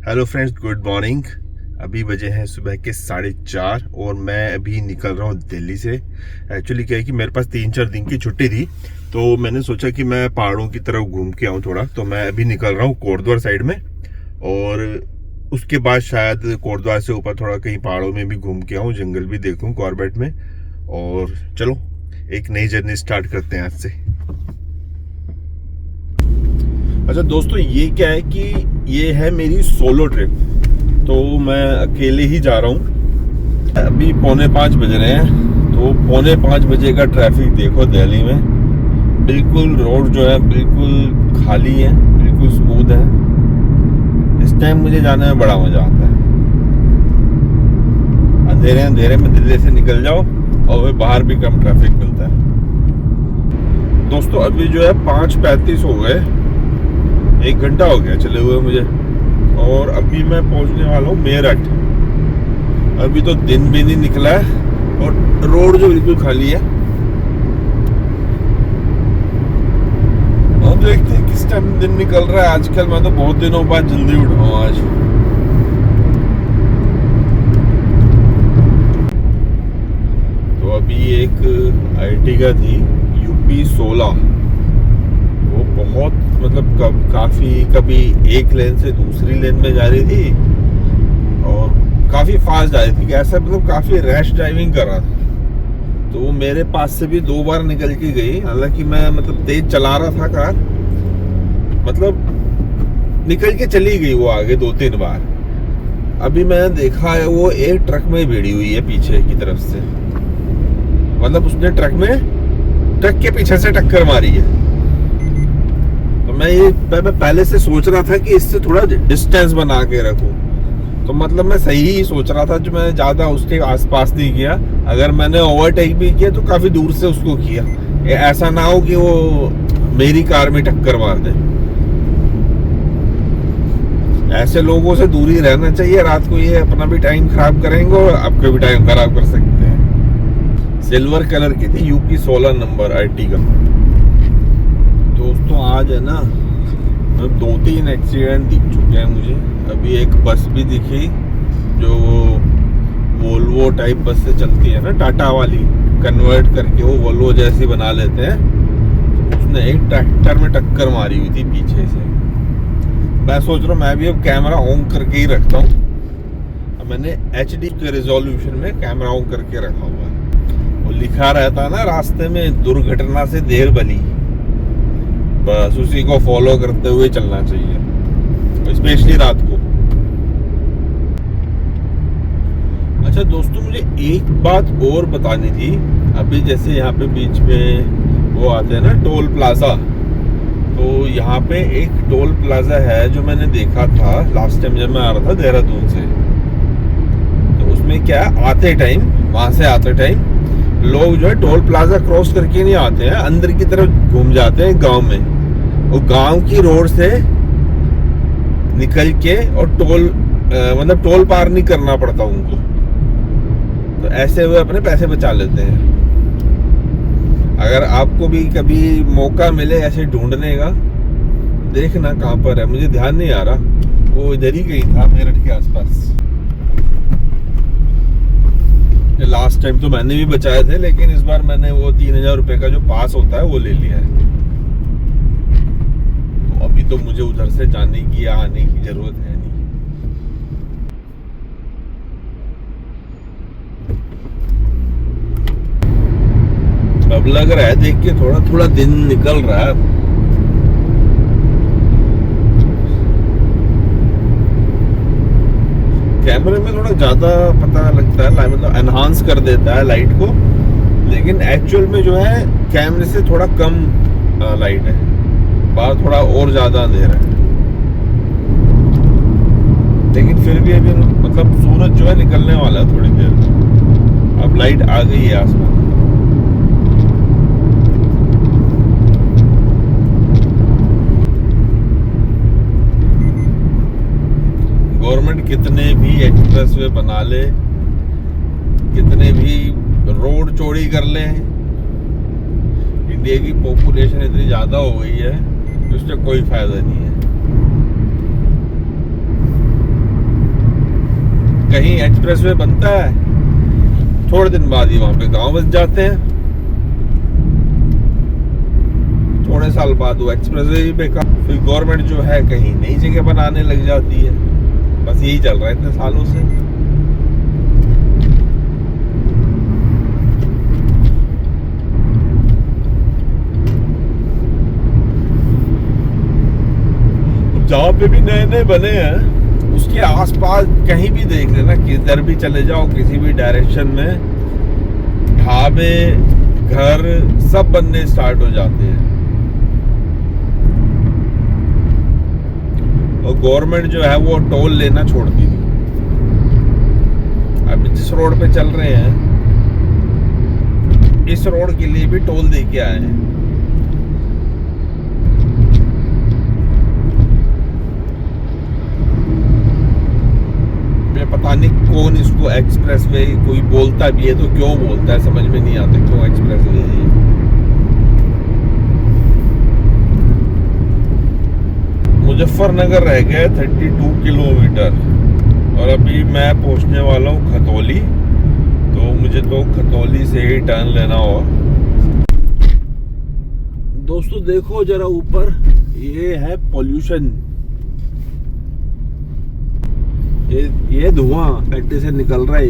Hello friends, good morning. अभी बजे हैं सुबह के 4:30 और मैं अभी निकल रहा हूँ दिल्ली से। एक्चुअली क्या है कि मेरे पास 3-4 दिन की छुट्टी थी, तो मैंने सोचा कि मैं पहाड़ों की तरफ घूम के आऊँ थोड़ा। तो मैं अभी निकल रहा हूँ कोटद्वार साइड में, और उसके बाद शायद कोटद्वार से ऊपर थोड़ा कहीं पहाड़ों में भी घूम के आऊँ, जंगल भी देखूँ कॉर्बेट में। और चलो एक नई जर्नी स्टार्ट करते हैं आज से। अच्छा दोस्तों, ये क्या है कि ये है मेरी सोलो ट्रिप, तो मैं अकेले ही जा रहा हूँ। अभी 4:45 बज रहे हैं, तो 4:45 बजे का ट्रैफिक देखो दिल्ली में। बिल्कुल रोड जो है बिल्कुल खाली है, बिल्कुल स्मूथ है। इस टाइम मुझे जाने में बड़ा मजा आता है। अंधेरे अंधेरे में दिल्ली से निकल जाओ और फिर बाहर भी कम ट्रैफिक मिलता है। दोस्तों अभी जो है 5:35 हो गए, 1 घंटा हो गया चले हुए मुझे, और अभी मैं पहुंचने वाला हूँ मेरठ। अभी तो दिन भी नहीं निकला है और रोड जो बिल्कुल खाली है। और देखते हैं किस टाइम दिन निकल रहा है। आजकल मैं तो बहुत दिनों बाद जल्दी उठा हूँ आज। तो अभी एक आईटी थी यूपी 16, वो बहुत काफी कभी एक लेन से दूसरी लेन में जा रही थी और काफी फास्ट जा रही थी। ऐसा काफी रैश ड्राइविंग कर रहा था, तो वो मेरे पास से भी 2 बार निकल के गई। हालांकि मैं तेज चला रहा था कार, निकल के चली गई वो आगे 2-3 बार। अभी मैंने देखा है वो एक ट्रक में भिड़ी हुई है पीछे की तरफ से, उसने ट्रक के पीछे से टक्कर मारी है। मैं पहले से सोच रहा था कि इससे थोड़ा डिस्टेंस बना के रखूं, तो मैं सही ही सोच रहा था जो मैं ज्यादा उसके आसपास नहीं किया। अगर मैंने ओवरटेक भी किया तो काफी दूर से उसको किया, ऐसा ना हो कि वो मेरी कार में टक्कर मार दे। ऐसे लोगों से दूर ही रहना चाहिए। रात को ये अपना भी टाइम खराब करेंगे और आपका भी टाइम खराब कर सकते हैं। सिल्वर कलर की थी, यूपी 16 नंबर आईटी का। दोस्तों आज है ना 2-3 एक्सीडेंट दिख चुके हैं मुझे। अभी एक बस भी दिखी जो वोल्वो टाइप बस से चलती है ना, टाटा वाली, कन्वर्ट करके वो वोल्वो जैसी बना लेते हैं। तो उसने एक ट्रैक्टर में टक्कर मारी हुई थी पीछे से। मैं सोच रहा हूँ मैं भी अब कैमरा ऑन करके ही रखता हूँ। मैंने HD के रिजोल्यूशन में कैमरा ऑन करके रखा हुआ है। वो लिखा रहता है ना रास्ते में, दुर्घटना से देर भली। बस उसी को फॉलो करते हुए चलना चाहिए, स्पेशली रात को। अच्छा दोस्तों, मुझे एक बात और बतानी थी। अभी जैसे यहाँ पे बीच में वो आते हैं ना टोल प्लाजा, तो यहाँ पे एक टोल प्लाजा है जो मैंने देखा था लास्ट टाइम जब मैं आ रहा था देहरादून से। तो उसमें क्या है, वहां से आते टाइम लोग जो है टोल प्लाजा क्रॉस करके नहीं आते हैं, अंदर की तरफ घूम जाते हैं गांव में। और गांव की रोड से निकल के और टोल पार नहीं करना पड़ता उनको, तो ऐसे वो अपने पैसे बचा लेते हैं। अगर आपको भी कभी मौका मिले ऐसे ढूंढने का, देखना कहाँ पर है, मुझे ध्यान नहीं आ रहा। वो इधर ही कहीं था मेरठ के आसपास। लास्ट टाइम तो मैंने भी बचाए थे, लेकिन इस बार मैंने वो 3000 रुपए का जो पास होता है वो ले लिया है। तो अभी तो मुझे उधर से जाने की या आने की जरूरत है नहीं। अब लग रहा है देख के थोड़ा थोड़ा दिन निकल रहा है। कैमरे में थोड़ा ज्यादा पता लगता है, एनहांस कर देता है लाइट को, लेकिन एक्चुअल में जो है कैमरे से थोड़ा कम लाइट है, बाहर थोड़ा और ज्यादा अंधेरा है। लेकिन फिर भी अभी सूरज जो है निकलने वाला है थोड़ी देर में। अब लाइट आ गई है आसमान। गवर्नमेंट कितने भी एक्सप्रेसवे बना ले, कितने भी रोड चौड़ी कर ले, इंडिया की पॉपुलेशन इतनी ज्यादा हो गई है, उससे कोई फायदा नहीं है। कहीं एक्सप्रेसवे बनता है, थोड़े दिन बाद ही वहां पे गांव बस जाते हैं, थोड़े साल बाद वो एक्सप्रेसवे ही बेकार, फिर गवर्नमेंट जो है कहीं नई जगह बनाने लग जाती है। बस यही चल रहा है इतने सालों से। जहाँ पे भी नए नए बने हैं उसके आसपास कहीं भी देख लेना, किधर भी चले जाओ, किसी भी डायरेक्शन में ढाबे, घर सब बनने स्टार्ट हो जाते हैं। और गवर्नमेंट जो है वो टोल लेना छोड़ दी। अभी जिस रोड पे चल रहे हैं, इस रोड के लिए भी टोल दे के आए हैं। पता नहीं कौन इसको एक्सप्रेसवे कोई बोलता भी है तो क्यों बोलता है, समझ में नहीं आता क्यों एक्सप्रेसवे है। मुजफ्फरनगर रह गए 32 किलोमीटर और अभी मैं पहुंचने वाला हूँ खतौली, तो मुझे तो खतौली से ही टर्न लेना होगा। दोस्तों देखो जरा ऊपर, ये है पॉल्यूशन, ये धुआं फैक्ट्री से निकल रहा है।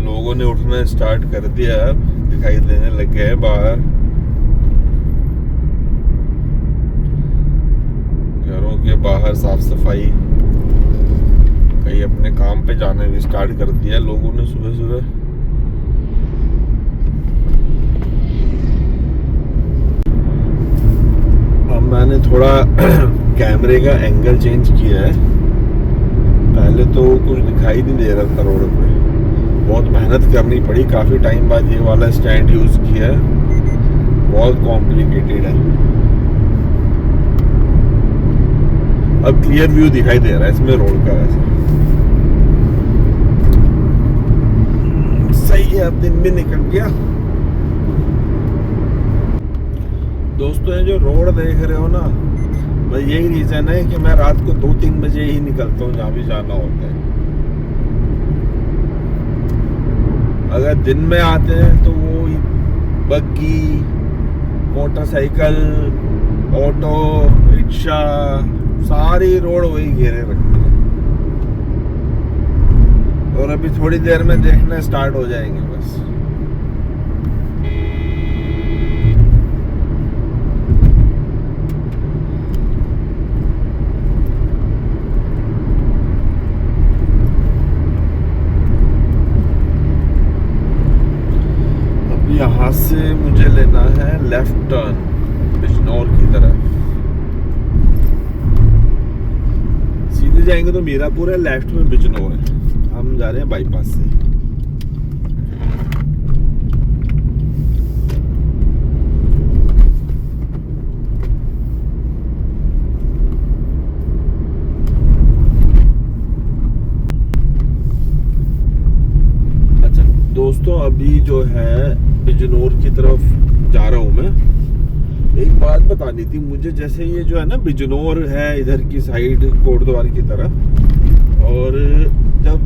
लोगों ने उठना स्टार्ट कर दिया, अब दिखाई देने लग गए बाहर, घरों के बाहर साफ सफाई, कहीं अपने काम पे जाने भी स्टार्ट कर दिया लोगों ने सुबह सुबह। मैंने थोड़ा कैमरे का एंगल चेंज किया है, पहले तो कुछ दिखाई नहीं दे रहा था रोड पे, बहुत मेहनत करनी पड़ी, काफ़ी टाइम बाद ये वाला स्टैंड यूज़ किया है, बहुत कॉम्प्लिकेटेड है। अब क्लियर व्यू दिखाई दे रहा है इसमें रोड का, ऐसा सही है। अब दिन भी निकल गया। दोस्तों ये जो रोड देख रहे हो ना, बस यही रीजन है कि मैं रात को 2-3 बजे ही निकलता हूँ जहाँ भी जाना होता है। अगर दिन में आते हैं तो वो बग्गी, मोटरसाइकिल, ऑटो रिक्शा, सारी रोड वही घेरे रखते हैं। और अभी थोड़ी देर में देखना स्टार्ट हो जाएंगे बस। यहाँ से मुझे लेना है लेफ्ट टर्न बिजनौर की तरफ। सीधे जाएंगे तो मीरापुर है, लेफ्ट में बिजनौर है। हम जा रहे हैं बाईपास से। अच्छा दोस्तों, अभी जो है बिजनौर की तरफ जा रहा हूँ मैं। एक बात बतानी थी मुझे, जैसे ये जो है ना बिजनौर है इधर की साइड कोटद्वार की तरफ, और जब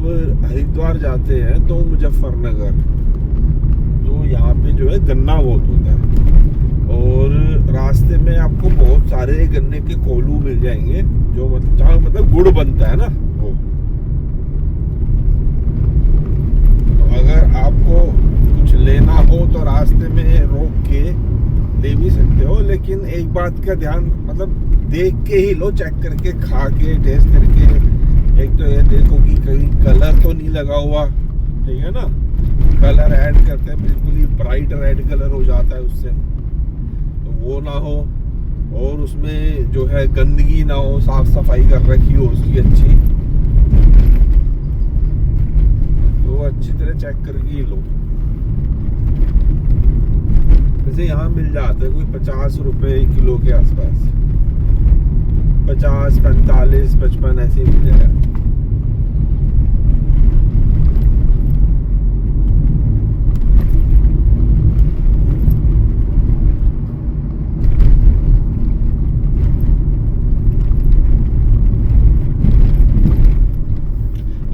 हरिद्वार जाते हैं तो मुजफ्फरनगर, तो यहाँ पे जो है गन्ना बहुत होता है और रास्ते में आपको बहुत सारे गन्ने के कोल्हू मिल जाएंगे, जो जहाँ मतलब गुड़ बनता है ना वो। तो अगर आपको कुछ लेना हो तो रास्ते में रोक के ले भी सकते हो, लेकिन एक बात का ध्यान, मतलब देख के ही लो, चेक करके, खा के, टेस्ट करके। एक तो ये देखो कि कहीं कलर तो नहीं लगा हुआ, ठीक है ना, कलर ऐड करते हैं बिल्कुल ही ब्राइट रेड कलर हो जाता है उससे, तो वो ना हो, और उसमें जो है गंदगी ना हो, साफ सफाई कर रखी हो उसकी अच्छी, तो अच्छी तरह चेक करके ही लो। वैसे यहाँ मिल जाता है कोई 50 रुपए किलो के आसपास, 50, 45, 55 ऐसे ही मिल जाएगा।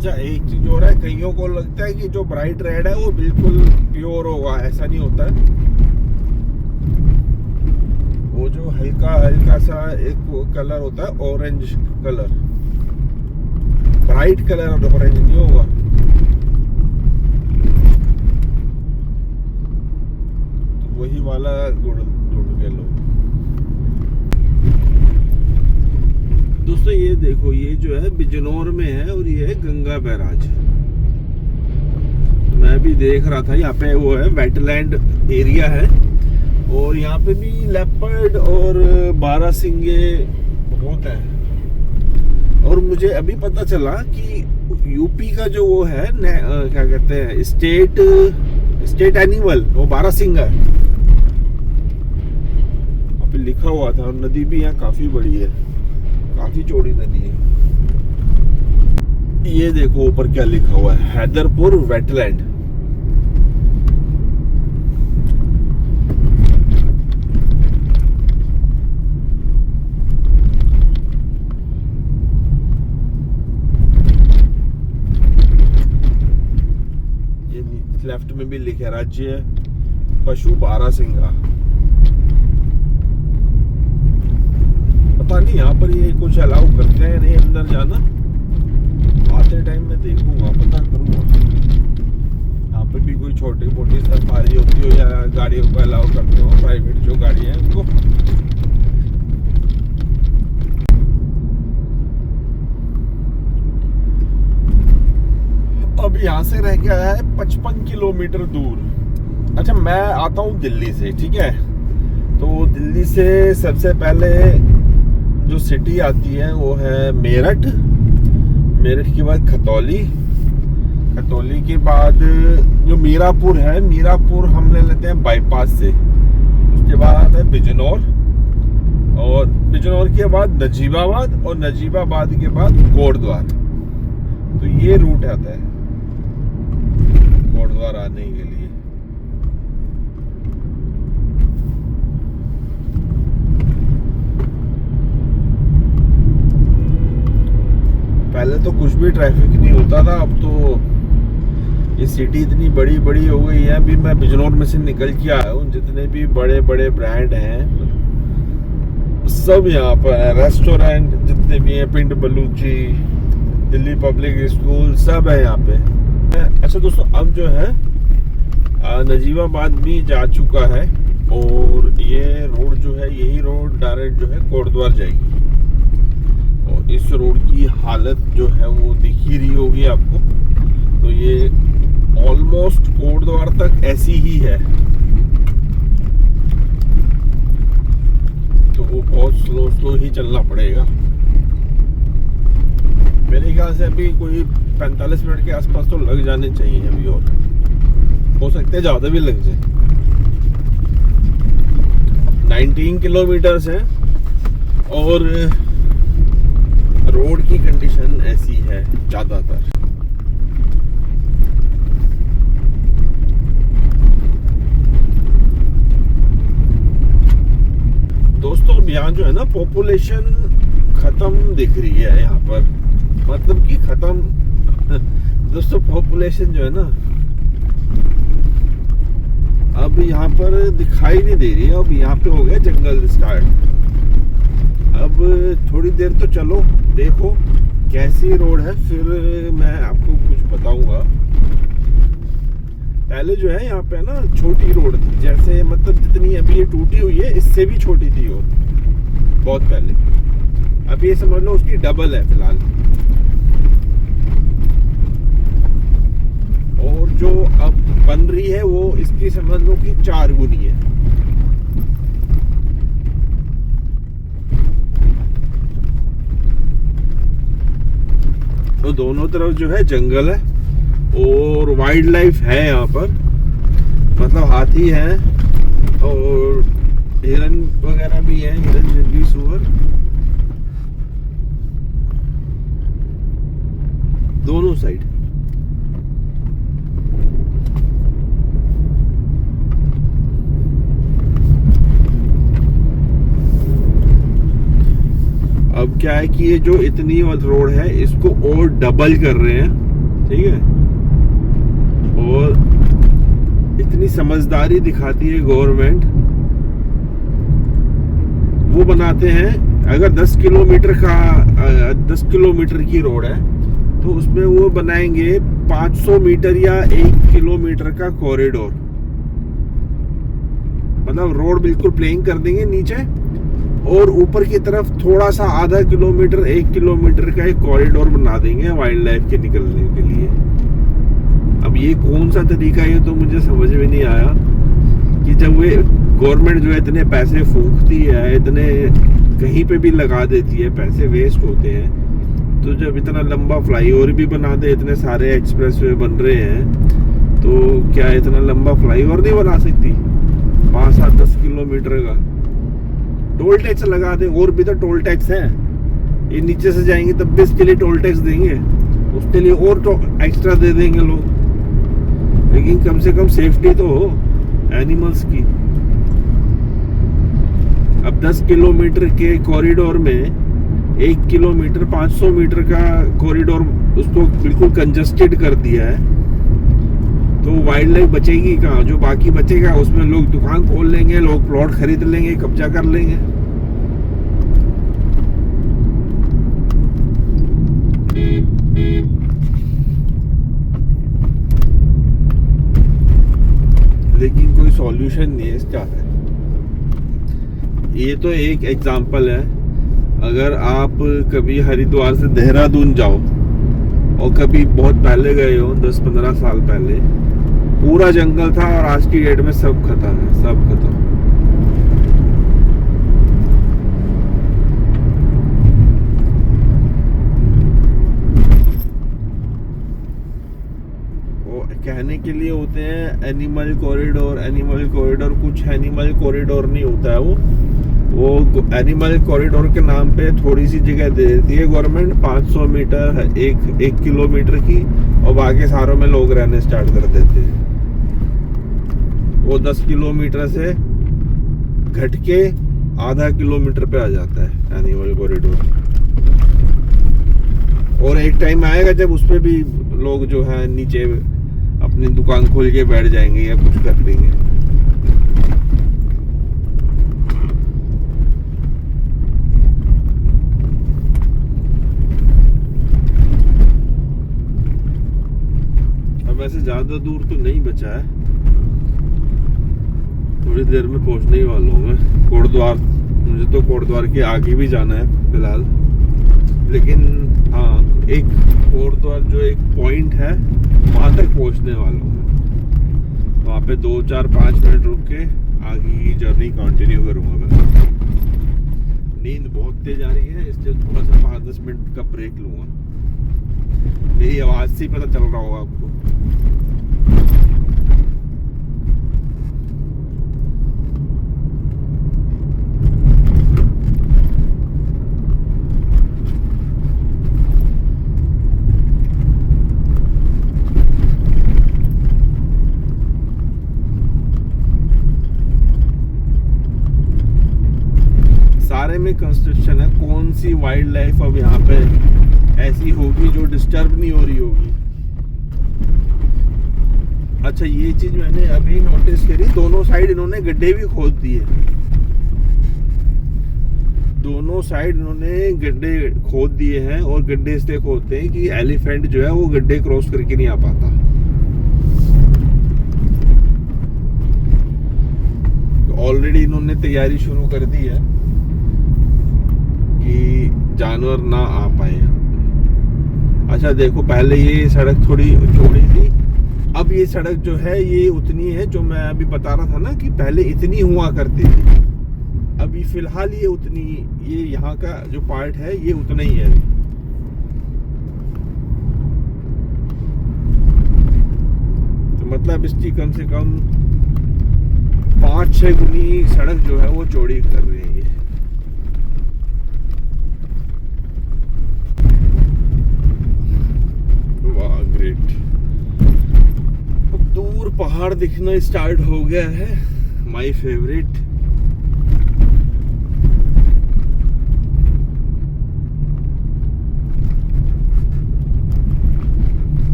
अच्छा एक चीज हो रहा है, कईयों को लगता है कि जो ब्राइट रेड है वो बिल्कुल प्योर होगा, ऐसा नहीं होता है। वो जो हल्का हल्का सा एक कलर होता है orange colour, bright colour orange नहीं होगा। तो वही वाला ढूंढ के लो। दोस्तों ये देखो, ये जो है बिजनौर में है और ये है गंगा बैराज। मैं भी देख रहा था, यहाँ पे वो है वेटलैंड एरिया है और यहाँ पे भी लेपर्ड और बारहसिंगे बहुत हैं। और मुझे अभी पता चला कि यूपी का जो वो है क्या कहते हैं स्टेट एनिमल, वो बारहसिंगा है। अभी लिखा हुआ था। और नदी भी यहाँ काफी बड़ी है, काफी चौड़ी नदी है। ये देखो ऊपर क्या लिखा हुआ है, हैदरपुर वेटलैंड। ये लेफ्ट में भी लिखा है राज्य पशु बारहसिंगा। पता नहीं यहाँ पर ये कुछ अलाउ करते हैं नहीं अंदर जाना। आते टाइम में देखूंगा, पता करूंगा यहाँ पर भी कोई छोटी मोटी सफारी होती हो या गाड़ियों को अलाउ करते हो, प्राइवेट जो गाड़ी है उनको। अब यहाँ से रह गया है 55 किलोमीटर दूर। अच्छा मैं आता हूँ दिल्ली से, ठीक है। तो दिल्ली से सबसे पहले जो सिटी आती है वो है मेरठ। मेरठ के बाद खतौली, खतौली के बाद जो मीरापुर है, मीरापुर हम ले लेते हैं बाईपास से। उसके बाद आता है बिजनौर और बिजनौर के बाद नजीबाबाद और नजीबाबाद के बाद कोटद्वार। तो ये रूट आता है कोटद्वार आने के लिए। पहले तो कुछ भी ट्रैफिक नहीं होता था, अब तो ये सिटी इतनी बड़ी बड़ी हो गई है। अभी मैं बिजनौर में से निकल के आया हूँ, जितने भी बड़े बड़े ब्रांड हैं सब यहाँ पर है। रेस्टोरेंट जितने भी हैं, पिंड बलूची, दिल्ली पब्लिक स्कूल, सब है यहाँ पे। अच्छा दोस्तों अब जो है नजीबाबाद भी जा चुका है और ये रोड जो है, यही रोड डायरेक्ट जो है कोटद्वार जाएगी। और इस रोड की हालत जो है वो दिख ही रही होगी आपको। तो ये ऑलमोस्ट कोटद्वार तक ऐसी ही है। तो वो बहुत स्लो ही चलना पड़ेगा। मेरे ख्याल से अभी कोई 45 मिनट के आसपास तो लग जाने चाहिए अभी, और हो सकते हैं ज़्यादा भी लग जाए। 19 किलोमीटर्स है और रोड की कंडीशन ऐसी है ज़्यादातर। दोस्तों अब यहाँ जो है ना पॉपुलेशन खत्म दिख रही है यहाँ पर, मतलब कि खत्म। दोस्तों पॉपुलेशन जो है ना अब यहाँ पर दिखाई नहीं दे रही है। अब यहाँ पे हो गया जंगल स्टार्ट। अब थोड़ी देर तो चलो, देखो कैसी रोड है, फिर मैं आपको कुछ बताऊंगा। पहले जो है यहाँ पे ना छोटी रोड थी, जैसे मतलब जितनी अभी ये टूटी हुई है इससे भी छोटी थी और बहुत पहले। अब ये समझ लो उसकी डबल है फिलहाल। और जो अब बन रही है वो इसकी समझ लो कि 4 गुनी है। तो दोनों तरफ जो है जंगल है और वाइल्ड लाइफ है यहाँ पर, मतलब हाथी है और हिरन वगैरह भी है, हिरन जंगली सुअर दोनों साइड। अब क्या है कि ये जो इतनी रोड है इसको और डबल कर रहे हैं ठीक है। और इतनी समझदारी दिखाती है गवर्नमेंट, वो बनाते हैं अगर 10 किलोमीटर की रोड है तो उसमें वो बनाएंगे 500 मीटर या 1 किलोमीटर का कॉरिडोर। मतलब रोड बिल्कुल प्लेन कर देंगे नीचे और ऊपर की तरफ थोड़ा सा आधा किलोमीटर 1 किलोमीटर का एक कॉरिडोर बना देंगे वाइल्ड लाइफ के निकलने के लिए। अब ये कौन सा तरीका है तो मुझे समझ में नहीं आया कि जब वे गवर्नमेंट जो है इतने पैसे फूकती है, इतने कहीं पे भी लगा देती है, पैसे वेस्ट होते हैं, तो जब इतना लंबा फ्लाईओवर भी बना दे, इतने सारे एक्सप्रेसवे बन रहे हैं, तो क्या इतना लंबा फ्लाईओवर नहीं बना सकती 5-10 किलोमीटर का? टोल टैक्स लगा दे, और भी तो टोल टैक्स है, ये नीचे से जाएंगे तब भी इसके लिए टोल टैक्स देंगे, उसके लिए और एक्स्ट्रा दे देंगे लोग, लेकिन कम से कम सेफ्टी तो हो एनिमल्स की। अब 10 किलोमीटर के कॉरिडोर में 1 किलोमीटर 500 मीटर का कॉरिडोर उसको बिल्कुल कंजस्टेड कर दिया है, तो वाइल्ड लाइफ बचेगी कहाँ? जो बाकी बचेगा उसमें लोग दुकान खोल लेंगे, लोग प्लॉट खरीद लेंगे, कब्जा कर लेंगे। लेकिन कोई सॉल्यूशन नहीं है इसका। ये तो एक एग्जांपल है। अगर आप कभी हरिद्वार से देहरादून जाओ और कभी बहुत पहले गए हो, 10-15 साल पहले, पूरा जंगल था और आज की डेट में सब खत्म है, सब खत्म। कहने के लिए होते हैं एनिमल कॉरिडोर, एनिमल कॉरिडोर, कुछ एनिमल कॉरिडोर नहीं होता है वो एनिमल कॉरिडोर के नाम पे थोड़ी सी जगह दे देती है गवर्नमेंट, 500 मीटर 1 किलोमीटर की, और बाकी सारों में लोग रहने स्टार्ट कर देते हैं। वो 10 किलोमीटर से घट के आधा किलोमीटर पे आ जाता है एनिमल कॉरिडोर। और एक टाइम आएगा जब उस पे भी लोग जो है नीचे अपनी दुकान खोल के बैठ जाएंगे या कुछ कर देंगे। अब वैसे ज्यादा दूर तो नहीं बचा है, थोड़ी देर में पहुंचने ही वाला हूँ मैं कोटद्वार। मुझे तो कोटद्वार के आगे भी जाना है फिलहाल, लेकिन हाँ एक कोटद्वार जो एक पॉइंट है वहां तक पहुंचने वाला हूँ मैं। वहां पे 2-4-5 मिनट रुक के आगे की जर्नी कंटिन्यू करूंगा मैं। नींद बहुत तेज आ रही है, इसलिए थोड़ा सा 5-10 मिनट का ब्रेक लूंगा। मेरी आवाज से ही पता चल रहा होगा आपको। सारे में कंस्ट्रक्शन है, कौन सी वाइल्ड लाइफ अब यहाँ पे ऐसी होगी जो डिस्टर्ब नहीं हो रही होगी? अच्छा ये चीज मैंने अभी नोटिस करी, दोनों साइड इन्होंने गड्ढे भी खोद दिए। दोनों साइड इन्होंने गड्ढे खोद दिए हैं, और गड्ढे इसलिए खोदते हैं कि एलिफेंट जो है वो गड्ढे क्रॉस करके नहीं आ पाता। ऑलरेडी इन्होंने तैयारी शुरू कर दी है कि जानवर ना आ पाए। अच्छा देखो, पहले ये सड़क थोड़ी चौड़ी थी, अब ये सड़क जो है ये उतनी है जो मैं अभी बता रहा था ना कि पहले इतनी हुआ करती थी। अभी फिलहाल ये उतनी, ये यहाँ का जो पार्ट है ये उतना ही है अभी। तो मतलब इसकी कम से कम 5-6 गुनी सड़क जो है वो चौड़ी कर रही है। ग्रेट। अब दूर पहाड़ दिखना स्टार्ट हो गया है, माय फेवरेट।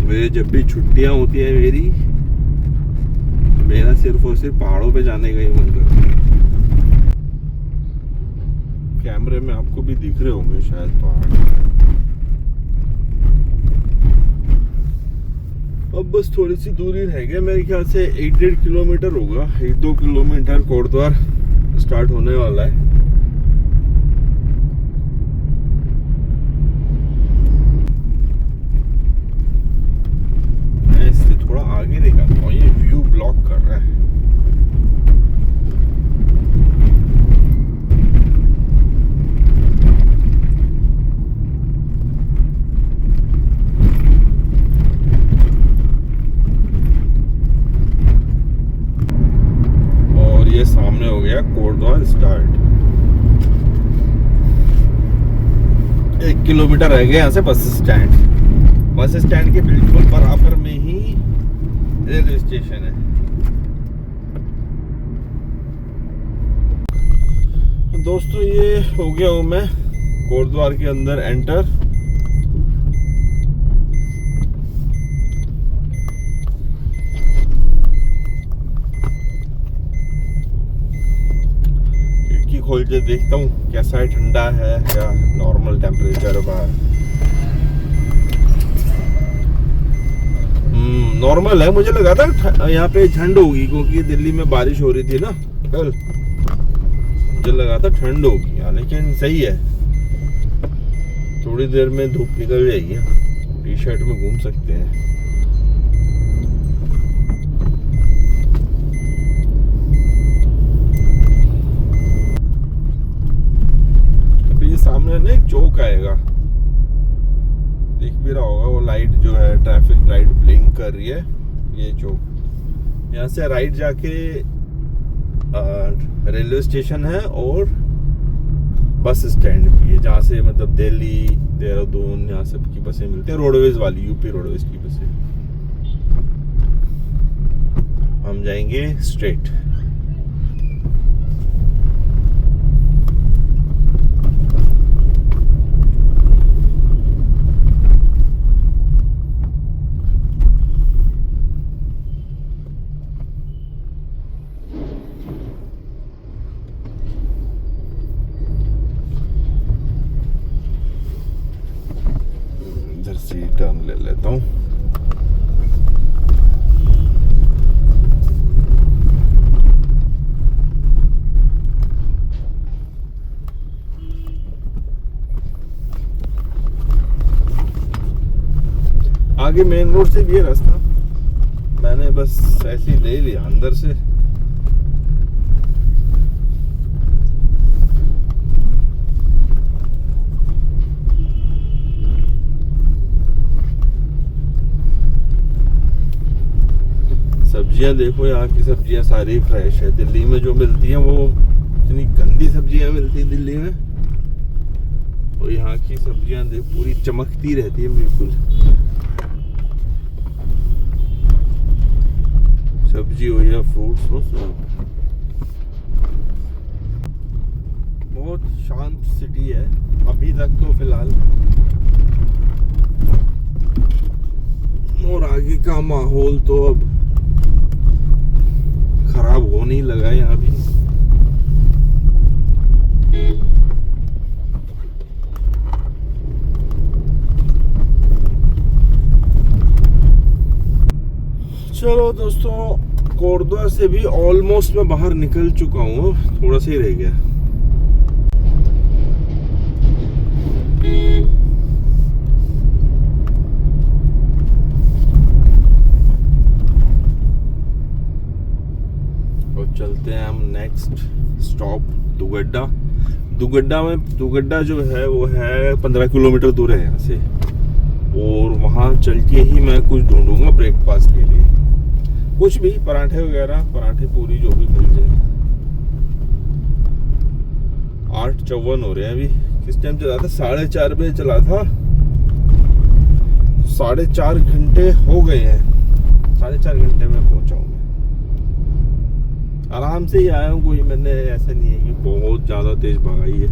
मेरे जब भी छुट्टियां होती है मेरा सिर्फ और सिर्फ पहाड़ों पे जाने का ही मन करता है। कैमरे में आपको भी दिख रहे होंगे शायद पहाड़। अब बस थोड़ी सी दूरी रह गया, मेरे ख्याल से 1-1.5 किलोमीटर होगा, 1-2 किलोमीटर कोटद्वार स्टार्ट होने वाला है। मैं इससे थोड़ा आगे निकालता हूँ, ये व्यू ब्लॉक कर रहा है। ये सामने हो गया कोटद्वार स्टार्ट। 1 किलोमीटर रह गया यहाँ से बस स्टैंड। बस स्टैंड के बिल्कुल बराबर में ही रेलवे स्टेशन है। दोस्तों ये हो गया हूँ मैं कोटद्वार के अंदर एंटर। खोल के देखता हूँ कैसा है, ठंडा है या नॉर्मल टेम्परेचर है बाहर। नॉर्मल है। मुझे लगा था यहाँ पे ठंड होगी क्योंकि दिल्ली में बारिश हो रही थी ना कल, मुझे लगा था ठंड होगी यहाँ, लेकिन सही है। थोड़ी देर में धूप निकल जाएगी, टी शर्ट में घूम सकते हैं। सामने ना एक चौक आएगा, दिख भी रहा होगा वो लाइट जो है, ट्रैफिक लाइट ब्लिंक कर रही है। ये चौक, यहाँ से राइट जाके रेलवे स्टेशन है और बस स्टैंड भी है, जहाँ से मतलब दिल्ली, देहरादून यहाँ सब की बसें मिलती हैं, रोडवेज वाली, यूपी रोडवेज की बसें। हम जाएंगे स्ट्रेट। टर्न ले लेता हूँ। आगे मेन रोड से भी है रास्ता, मैंने बस ऐसे ही ले लिया अंदर से। सब्जियां देखो, यहाँ की सब्जियां सारी फ्रेश है। दिल्ली में जो मिलती हैं वो इतनी गंदी सब्जियां मिलती हैं दिल्ली में, और यहाँ की सब्जियां पूरी चमकती रहती है बिल्कुल। सब्जी हो या फ्रूट्स हो, बहुत शांत सिटी है अभी तक तो फिलहाल। और आगे का माहौल तो अब खराब होने ही लगा है यहाँ भी। चलो दोस्तों, कोटद्वार से भी ऑलमोस्ट मैं बाहर निकल चुका हूँ, थोड़ा सा ही रह गया। चलते हैं हम नेक्स्ट स्टॉप दुगड्डा। दुगड्डा जो है वो है 15 किलोमीटर दूर है यहाँ से, और वहाँ चल के ही मैं कुछ ढूंढूंगा ब्रेकफास्ट के लिए, कुछ भी पराठे वगैरह, पराठे पूरी जो भी मिल जाए। 8:54 हो रहे हैं अभी। किस टाइम चला था? 4:30 बजे चला था, 4.5 घंटे हो गए हैं। 4.5 घंटे में पहुंचा हूँ। आराम से ही आया हूँ, कोई मैंने ऐसा नहीं है कि बहुत ज़्यादा तेज भगाई है।